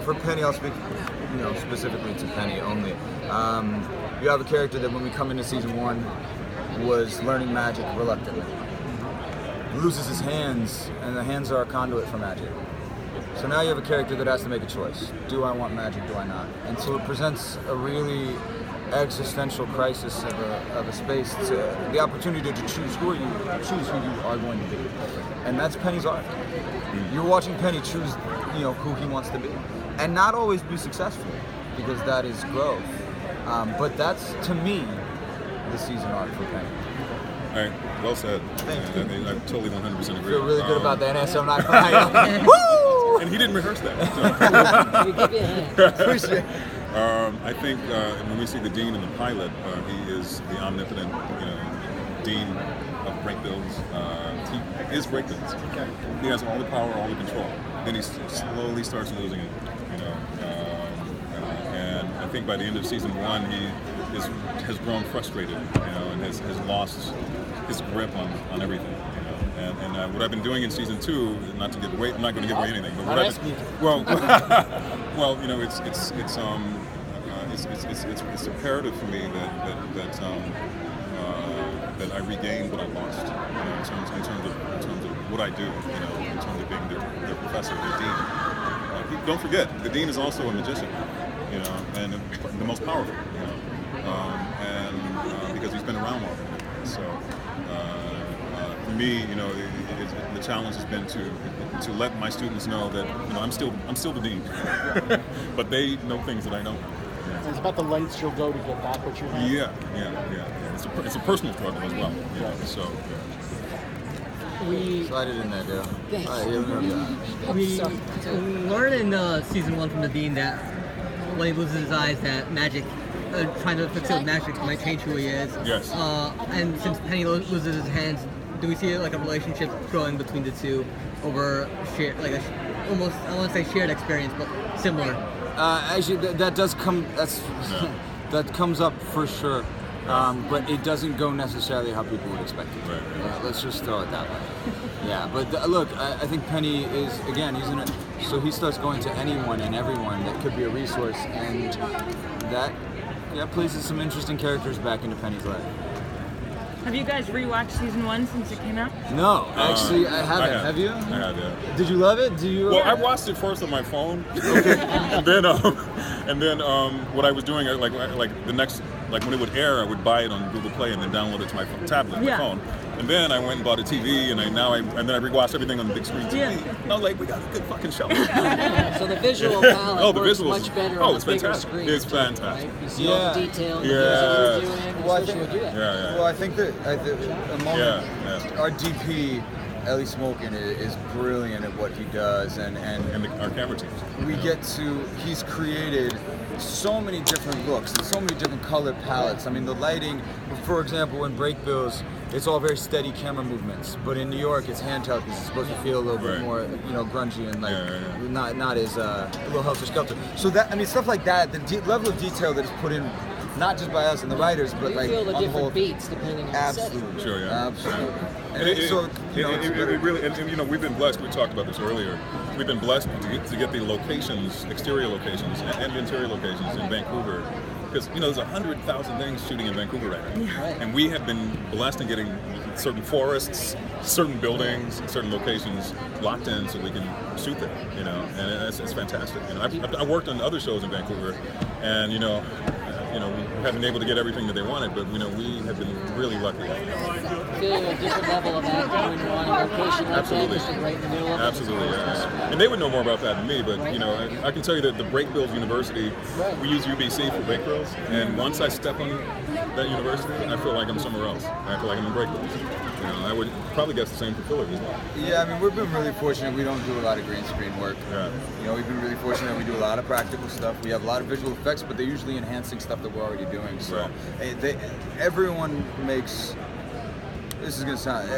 For Penny, I'll speak, specifically to Penny only. You have a character that when we come into season 1 was learning magic reluctantly. Loses his hands, and the hands are a conduit for magic. So now you have a character that has to make a choice. Do I want magic, do I not? And so it presents a really existential crisis of a space to the opportunity to choose who you are going to be. And that's Penny's arc. You're watching Penny choose, who he wants to be. And not always be successful, because that is growth. But that's, to me, the season arc for Penny. All right, well said. Thank you. I totally 100% agree. I feel really good about that answer. I'm not crying. Woo! And he didn't rehearse that. We give you a hand. Appreciate it. I think when we see the dean in the pilot, he is the omnipotent, dean of breakbills. He is breakbills. He has all the power, all the control. Then he slowly starts losing it, and I think by the end of season 1, he has grown frustrated, and has lost his grip on everything. And what I've been doing in season 2, not to give away, I'm not going to give away anything, but it's imperative for me that I regain what I lost, in terms of what I do, in terms of being their professor, their dean. Don't forget, the dean is also a magician, and the most powerful, because he's been around longer. So. For me, the challenge has been to let my students know that I'm still the dean, but they know things that I don't. It's about the lengths you'll go to get back what you have. Yeah. It's a personal struggle as well. So. Slide it in there, Dale. We learn in season 1 from the dean that when he loses his eyes, that magic. Trying to succeed with magic might change who he is. Yes. And since Penny loses his hands, do we see a relationship growing between the two over almost, I want to say shared experience, but similar? Actually, that does come. That comes up for sure, but it doesn't go necessarily how people would expect it. Right. Let's just throw it that way. Yeah, but look, I think Penny is, again, he's in it, so he starts going to anyone and everyone that could be a resource, and that places some interesting characters back into Penny's life. Have you guys rewatched season 1 since it came out? No, actually, I haven't. Have you? I have, yeah. Did you love it? Well, I watched it first on my phone, and then what I was doing, like the next, when it would air, I would buy it on Google Play and then download it to my tablet, my phone. And then I went and bought a TV, and then I rewatched everything on the big screen TV. Yeah. And I was like, we got a good fucking show. So the visual palette works much better on the bigger fantastic. screen. It's fantastic. Right? You see all the detail, the things that you're doing, especially with you. Well, I think that at the moment, our DP, Ellie Smokin, is brilliant at what he does, and our camera teams. He's created so many different looks and so many different color palettes. I mean, the lighting, for example, in Breakbills, it's all very steady camera movements, but in New York, it's handheld because it's supposed to feel a little bit more, grungy and not as a little helter skelter. So stuff like that, the level of detail that is put in, not just by us and the writers, but you feel the different beats depending on the setting. Sure, yeah. Absolutely. And it really, and we've been blessed. We talked about this earlier. We've been blessed to get the locations, exterior locations and interior locations in Vancouver, because there's 100,000 things shooting in Vancouver right now, and we have been blessed in getting certain forests, certain buildings, certain locations locked in so we can shoot there. And it's fantastic. I worked on other shows in Vancouver, and we haven't been able to get everything that they wanted, but we have been really lucky. Feeling a different level of acting when you're on a location like that, just right in the middle of it. Absolutely, yeah. And they would know more about that than me, but I can tell you that the Breakbills University, we use UBC for Breakbills, and once I step on that university, I feel like I'm somewhere else. I feel like I'm in Breakbills. I would probably guess the same for Filler as well. Yeah, I mean, we've been really fortunate. We don't do a lot of green screen work. Yeah. We've been really fortunate. We do a lot of practical stuff. We have a lot of visual effects, but they're usually enhancing stuff that we're already doing. So everyone makes. This is gonna sound.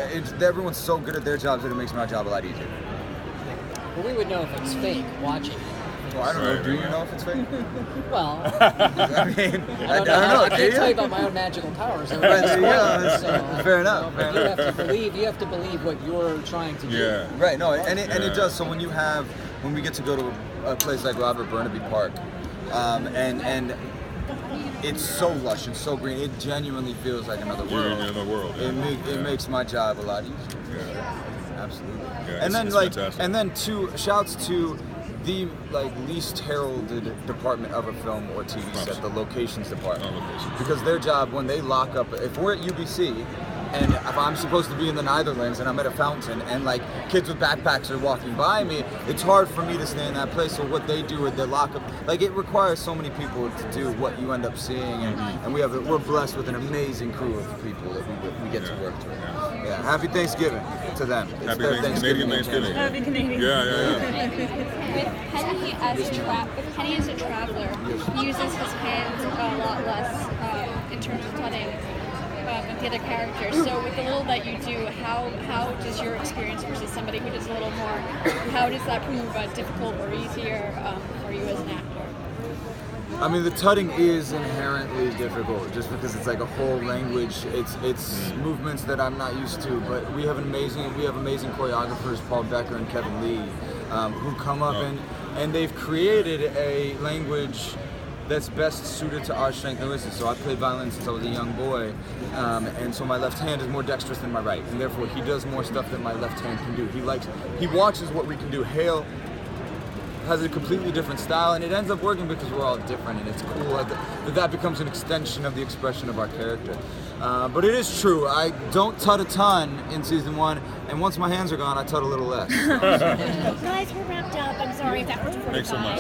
Everyone's so good at their jobs that it makes my job a lot easier. Well, we would know if it's fake watching. Well, I don't know. Do you know if it's fake? Well, I mean, I don't know. I can't tell you about my own magical powers. Fair enough. But you have to believe what you're trying to do. Yeah. Right. No, and it does. So when you have when we get to go to a place like Robert Burnaby Park, and it's so lush and so green, it genuinely feels like another world. You're in another world. It makes my job a lot easier. Yeah. Absolutely. Yeah, and then it's like, fantastic. and then shouts to the least heralded department of a film or TV set, the locations department, because their job when they lock up, if we're at UBC. And if I'm supposed to be in the Netherlands and I'm at a fountain and like kids with backpacks are walking by me, it's hard for me to stay in that place. So what they do is they lock up. Like it requires so many people to do what you end up seeing, and we're blessed with an amazing crew of people that we get to work with. Yeah, happy Thanksgiving to them. It's Happy their Canadian Thanksgiving. Happy Canadian. Yeah. With Penny as a traveler, he uses his hands a lot less in terms of cutting than the other characters. So with the little that you do, how does your experience versus somebody who does a little more, how does that prove difficult or easier for you as an actor? I mean, the tutting is inherently difficult, just because it's like a whole language. It's movements that I'm not used to. But we have amazing choreographers, Paul Becker and Kevin Lee, who come up and they've created a language that's best suited to our strength and weakness. So I played violin since I was a young boy, and so my left hand is more dexterous than my right, and therefore he does more stuff that my left hand can do. He watches what we can do. Hale has a completely different style, and it ends up working because we're all different, and it's cool that becomes an extension of the expression of our character. But it is true, I don't tut a ton in season 1, and once my hands are gone, I tut a little less. Guys, we're wrapped up. I'm sorry if that was 45. Thanks so much.